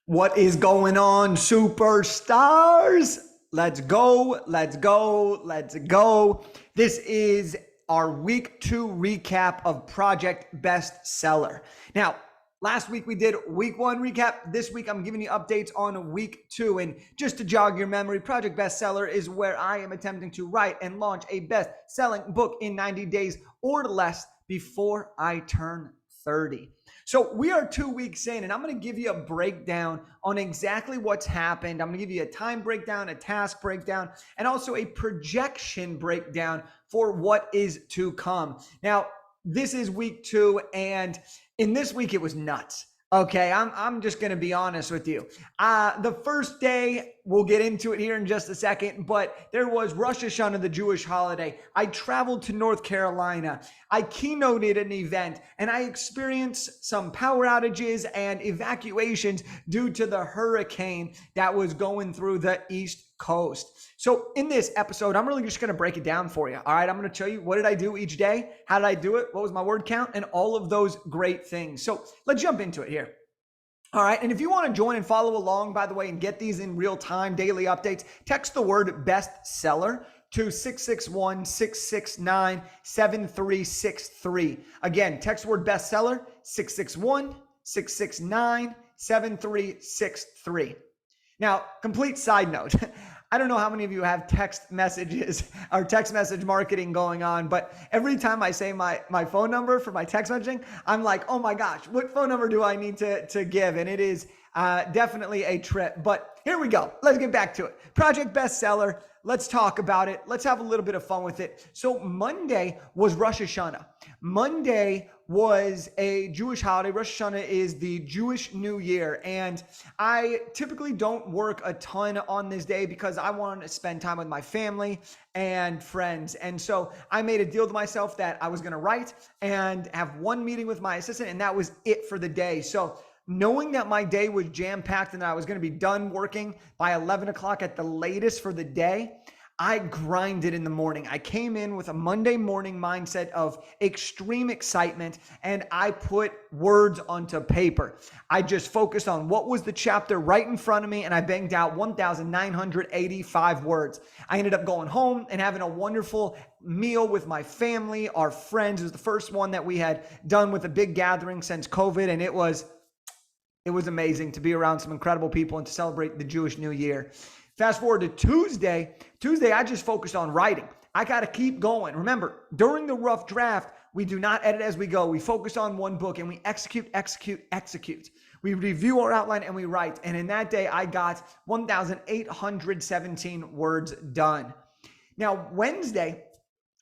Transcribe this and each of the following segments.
What is going on, superstars? Let's go, let's go, let's go. This is our week 2 recap of Project Bestseller. Now, last week we did week 1 recap. This week I'm giving you updates on week 2. And just to jog your memory, Project Bestseller is where I am attempting to write and launch a best-selling book in 90 days or less before I turn 30. So we are 2 weeks in, and I'm going to give you a breakdown on exactly what's happened. I'm going to give you a time breakdown, a task breakdown, and also a projection breakdown for what is to come. Now, this is week 2, and in this week, it was nuts. Okay, I'm just going to be honest with you. The first day, we'll get into it here in just a second, but there was Rosh Hashanah, the Jewish holiday. I traveled to North Carolina. I keynoted an event, and I experienced some power outages and evacuations due to the hurricane that was going through the East Coast. So in this episode, I'm really just going to break it down for you. All right, I'm going to tell you what did I do each day? How did I do it? What was my word count? And all of those great things. So let's jump into it here. All right, and if you want to join and follow along, by the way, and get these in real time, daily updates, text the word bestseller to 661-669-7363. Again, text word bestseller, 661-669-7363. Now, complete side note. I don't know how many of you have text messages or text message marketing going on, but every time I say my phone number for my text messaging, I'm like, oh my gosh, what phone number do I need to give? And it is definitely a trip, but here we go. Let's get back to it. Project Bestseller. Let's talk about it. Let's have a little bit of fun with it. So Monday was Rosh Hashanah. Monday was a Jewish holiday. Rosh Hashanah is the Jewish New Year. And I typically don't work a ton on this day because I want to spend time with my family and friends. And so I made a deal to myself that I was going to write and have one meeting with my assistant, and that was it for the day. So knowing that my day was jam-packed and that I was going to be done working by 11 o'clock at the latest for the day, I grinded in the morning. I came in with a Monday morning mindset of extreme excitement, and I put words onto paper. I just focused on what was the chapter right in front of me, and I banged out 1,985 words. I ended up going home and having a wonderful meal with my family, our friends. It was the first one that we had done with a big gathering since COVID, and it was amazing to be around some incredible people and to celebrate the Jewish New Year. Fast forward to Tuesday, I just focused on writing. I got to keep going. Remember, during the rough draft, we do not edit as we go. We focus on one book and we execute. We review our outline and we write. And in that day, I got 1,817 words done. Now, Wednesday,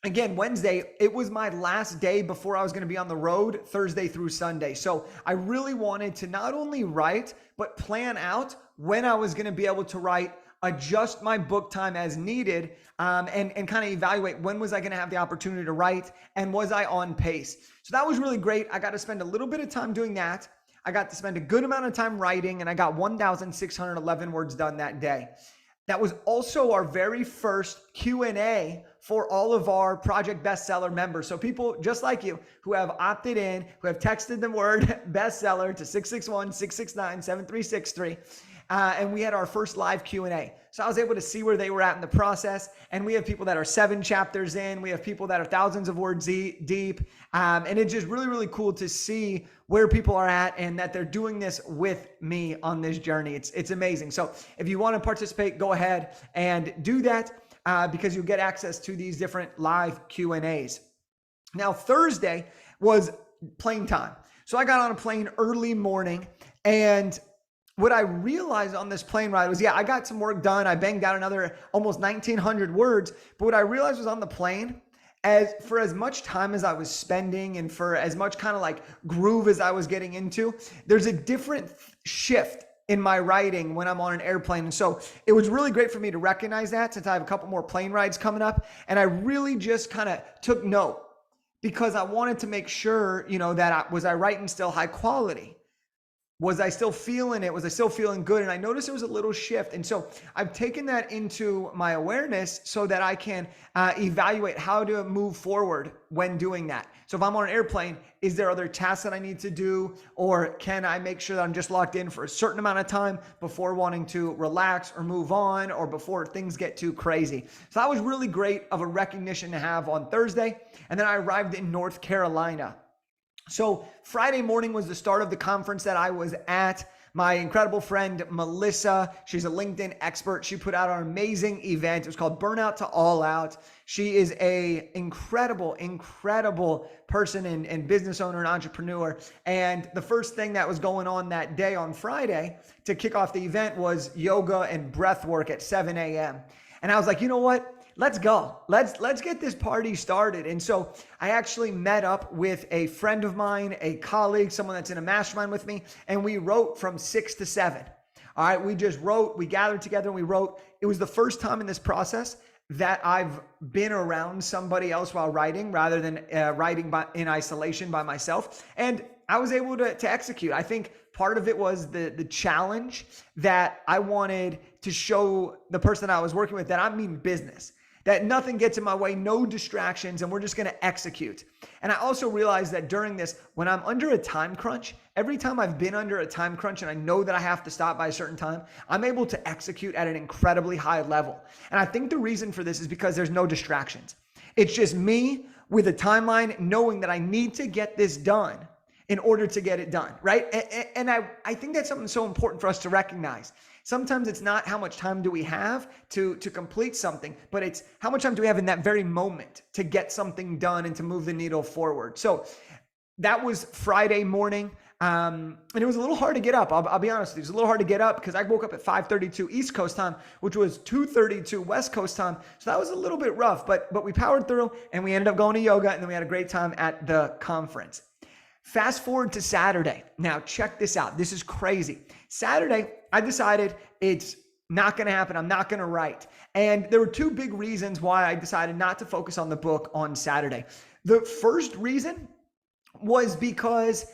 it was my last day before I was going to be on the road Thursday through Sunday. So I really wanted to not only write, but plan out when I was going to be able to write, adjust my book time as needed, and kind of evaluate when was I going to have the opportunity to write and was I on pace. So that was really great. I got to spend a little bit of time doing that. I got to spend a good amount of time writing, and I got 1,611 words done that day. That was also our very first Q&A for all of our Project Bestseller members. So people just like you who have opted in, who have texted the word bestseller to 661-669-7363. And we had our first live Q&A. So I was able to see where they were at in the process. And we have people that are 7 chapters in. We have people that are thousands of words deep. And it's just really, really cool to see where people are at and that they're doing this with me on this journey. It's amazing. So if you want to participate, go ahead and do that because you'll get access to these different live Q&As. Now, Thursday was plane time. So I got on a plane early morning, and what I realized on this plane ride was, I got some work done. I banged out another almost 1,900 words. But what I realized was on the plane, for as much time as I was spending and for as much kind of like groove as I was getting into, there's a different shift in my writing when I'm on an airplane. And so it was really great for me to recognize that since I have a couple more plane rides coming up. And I really just kind of took note because I wanted to make sure, that I was writing still high quality. Was I still feeling it? Was I still feeling good? And I noticed there was a little shift. And so I've taken that into my awareness so that I can evaluate how to move forward when doing that. So if I'm on an airplane, is there other tasks that I need to do? Or can I make sure that I'm just locked in for a certain amount of time before wanting to relax or move on, or before things get too crazy? So that was really great of a recognition to have on Thursday. And then I arrived in North Carolina. So Friday morning was the start of the conference that I was at. My incredible friend, Melissa, she's a LinkedIn expert. She put out an amazing event. It was called Burnout to All Out. She is a incredible person and business owner and entrepreneur. And the first thing that was going on that day on Friday to kick off the event was yoga and breath work at 7 a.m. And I was like, you know what? Let's go. Let's get this party started. And so I actually met up with a friend of mine, a colleague, someone that's in a mastermind with me, and we wrote from 6 to 7. All right, we just wrote, we gathered together and we wrote. It was the first time in this process that I've been around somebody else while writing rather than writing in isolation by myself. And I was able to execute. I think part of it was the challenge that I wanted to show the person I was working with that I mean business, that nothing gets in my way, no distractions, and we're just going to execute. And I also realized that during this, when I'm under a time crunch, every time I've been under a time crunch and I know that I have to stop by a certain time, I'm able to execute at an incredibly high level. And I think the reason for this is because there's no distractions. It's just me with a timeline, knowing that I need to get this done in order to get it done, right? And I think that's something so important for us to recognize. Sometimes it's not how much time do we have to complete something, but it's how much time do we have in that very moment to get something done and to move the needle forward. So that was Friday morning. And it was a little hard to get up. I'll be honest with you. It was a little hard to get up because I woke up at 5:32 East Coast time, which was 2:32 West Coast time. So that was a little bit rough, but we powered through and we ended up going to yoga, and then we had a great time at the conference. Fast forward to Saturday. Now check this out. This is crazy. Saturday, I decided it's not going to happen. I'm not going to write. And there were two big reasons why I decided not to focus on the book on Saturday. The first reason was because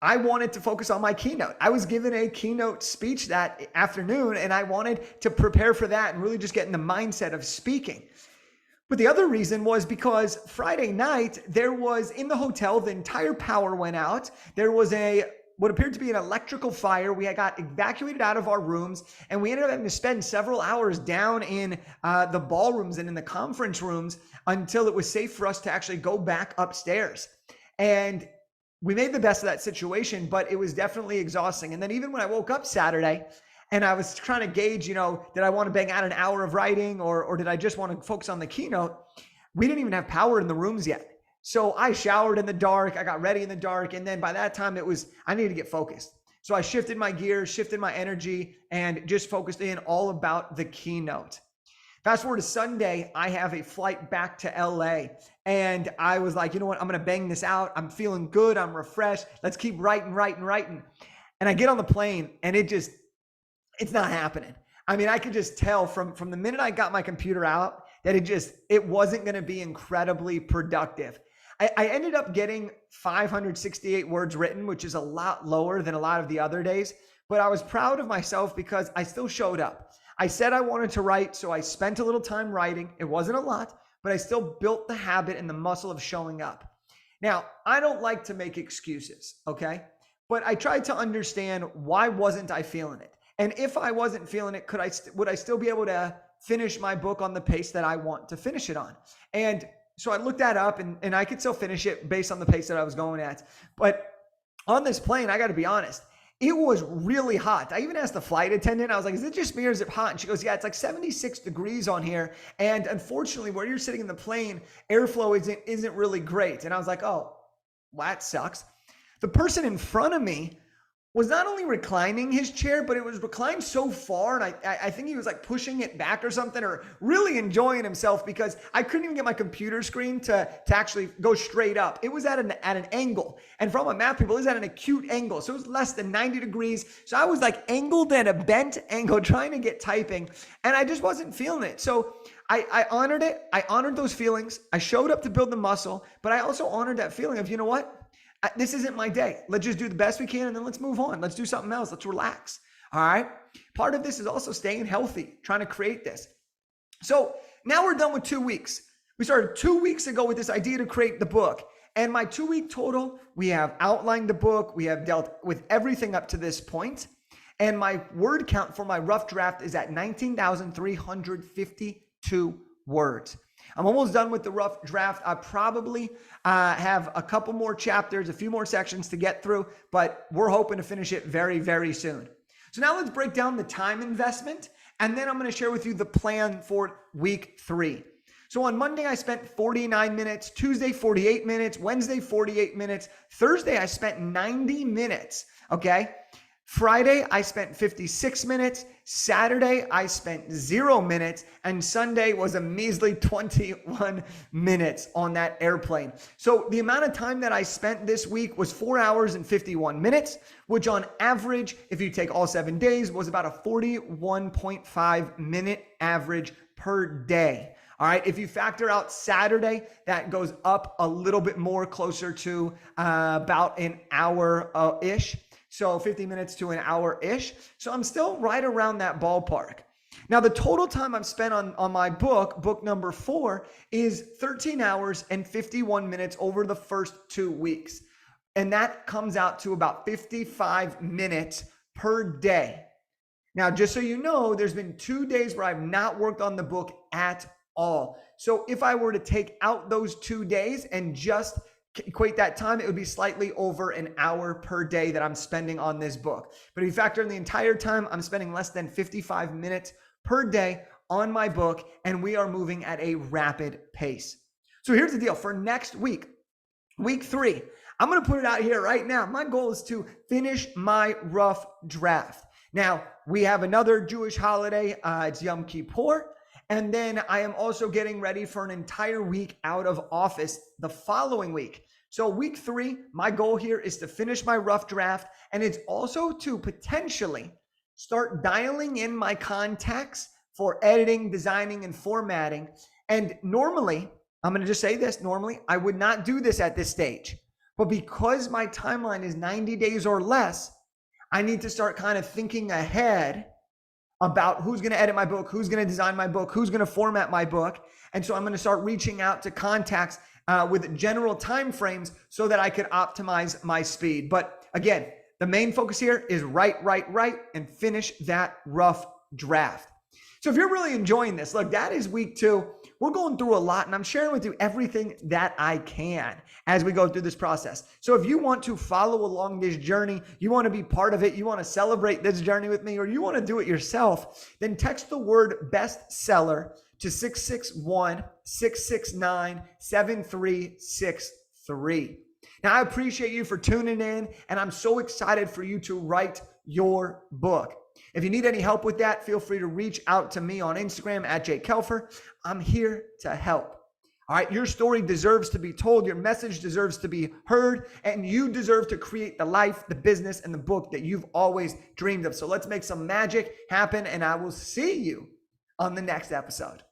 I wanted to focus on my keynote. I was given a keynote speech that afternoon, and I wanted to prepare for that and really just get in the mindset of speaking. But the other reason was because Friday night, there was in the hotel, the entire power went out. There was what appeared to be an electrical fire. We got evacuated out of our rooms, and we ended up having to spend several hours down in the ballrooms and in the conference rooms until it was safe for us to actually go back upstairs. And we made the best of that situation, but it was definitely exhausting. And then even when I woke up Saturday, and I was trying to gauge, did I want to bang out an hour of writing or did I just want to focus on the keynote? We didn't even have power in the rooms yet. So I showered in the dark. I got ready in the dark. And then by that time I needed to get focused. So I shifted my gears, shifted my energy, and just focused in all about the keynote. Fast forward to Sunday, I have a flight back to LA. And I was like, you know what? I'm going to bang this out. I'm feeling good. I'm refreshed. Let's keep writing. And I get on the plane and it's not happening. I mean, I could just tell from the minute I got my computer out that it wasn't going to be incredibly productive. I ended up getting 568 words written, which is a lot lower than a lot of the other days, but I was proud of myself because I still showed up. I said I wanted to write, so I spent a little time writing. It wasn't a lot, but I still built the habit and the muscle of showing up. Now, I don't like to make excuses, okay? But I tried to understand why wasn't I feeling it? And if I wasn't feeling it, would I still be able to finish my book on the pace that I want to finish it on? And so I looked that up and I could still finish it based on the pace that I was going at. But on this plane, I got to be honest, it was really hot. I even asked the flight attendant, I was like, is it just me or is it hot? And she goes, yeah, it's like 76 degrees on here. And unfortunately, where you're sitting in the plane, airflow isn't really great. And I was like, oh, well, that sucks. The person in front of me was not only reclining his chair, but it was reclined so far. And I think he was like pushing it back or something, or really enjoying himself, because I couldn't even get my computer screen to actually go straight up. It was at an angle. And for all my math people, it was at an acute angle. So it was less than 90 degrees. So I was like angled at a bent angle trying to get typing, and I just wasn't feeling it. So I honored it. I honored those feelings. I showed up to build the muscle, but I also honored that feeling of, you know what? This isn't my day. Let's just do the best we can and then let's move on. Let's do something else. Let's relax. All right. Part of this is also staying healthy, trying to create this. So now we're done with 2 weeks. We started 2 weeks ago with this idea to create the book. And my 2-week total, we have outlined the book. We have dealt with everything up to this point. And my word count for my rough draft is at 19,352 words. I'm almost done with the rough draft. I probably have a couple more chapters, a few more sections to get through, but we're hoping to finish it very, very soon. So now let's break down the time investment, and then I'm going to share with you the plan for week 3. So on Monday, I spent 49 minutes, Tuesday, 48 minutes, Wednesday, 48 minutes, Thursday, I spent 90 minutes, okay? Friday, I spent 56 minutes. Saturday, I spent 0 minutes. And Sunday was a measly 21 minutes on that airplane. So the amount of time that I spent this week was 4 hours and 51 minutes, which on average, if you take all 7 days, was about a 41.5 minute average per day. All right. If you factor out Saturday, that goes up a little bit more, closer to about an hour-ish. So 50 minutes to an hour-ish. So I'm still right around that ballpark. Now, the total time I've spent on my book number 4, is 13 hours and 51 minutes over the first 2 weeks. And that comes out to about 55 minutes per day. Now, just so you know, there's been 2 days where I've not worked on the book at all. So if I were to take out those 2 days and just equate that time, it would be slightly over an hour per day that I'm spending on this book. But if you factor in the entire time, I'm spending less than 55 minutes per day on my book, and we are moving at a rapid pace. So here's the deal. For next week, week 3, I'm going to put it out here right now. My goal is to finish my rough draft. Now, we have another Jewish holiday. It's Yom Kippur. And then I am also getting ready for an entire week out of office the following week. So week 3, my goal here is to finish my rough draft. And it's also to potentially start dialing in my contacts for editing, designing, and formatting. And normally, I'm going to just say this, normally I would not do this at this stage. But because my timeline is 90 days or less, I need to start kind of thinking ahead about who's going to edit my book, who's going to design my book, who's going to format my book. And so I'm going to start reaching out to contacts with general timeframes so that I could optimize my speed. But again, the main focus here is write, and finish that rough draft. So if you're really enjoying this, look, that is week 2. We're going through a lot, and I'm sharing with you everything that I can as we go through this process. So if you want to follow along this journey, you want to be part of it, you want to celebrate this journey with me, or you want to do it yourself, then text the word bestseller to 661-669-7363. Now, I appreciate you for tuning in, and I'm so excited for you to write your book. If you need any help with that, feel free to reach out to me on Instagram at @JakeKelfer. I'm here to help. All right, your story deserves to be told. Your message deserves to be heard, and you deserve to create the life, the business, and the book that you've always dreamed of. So let's make some magic happen, and I will see you on the next episode.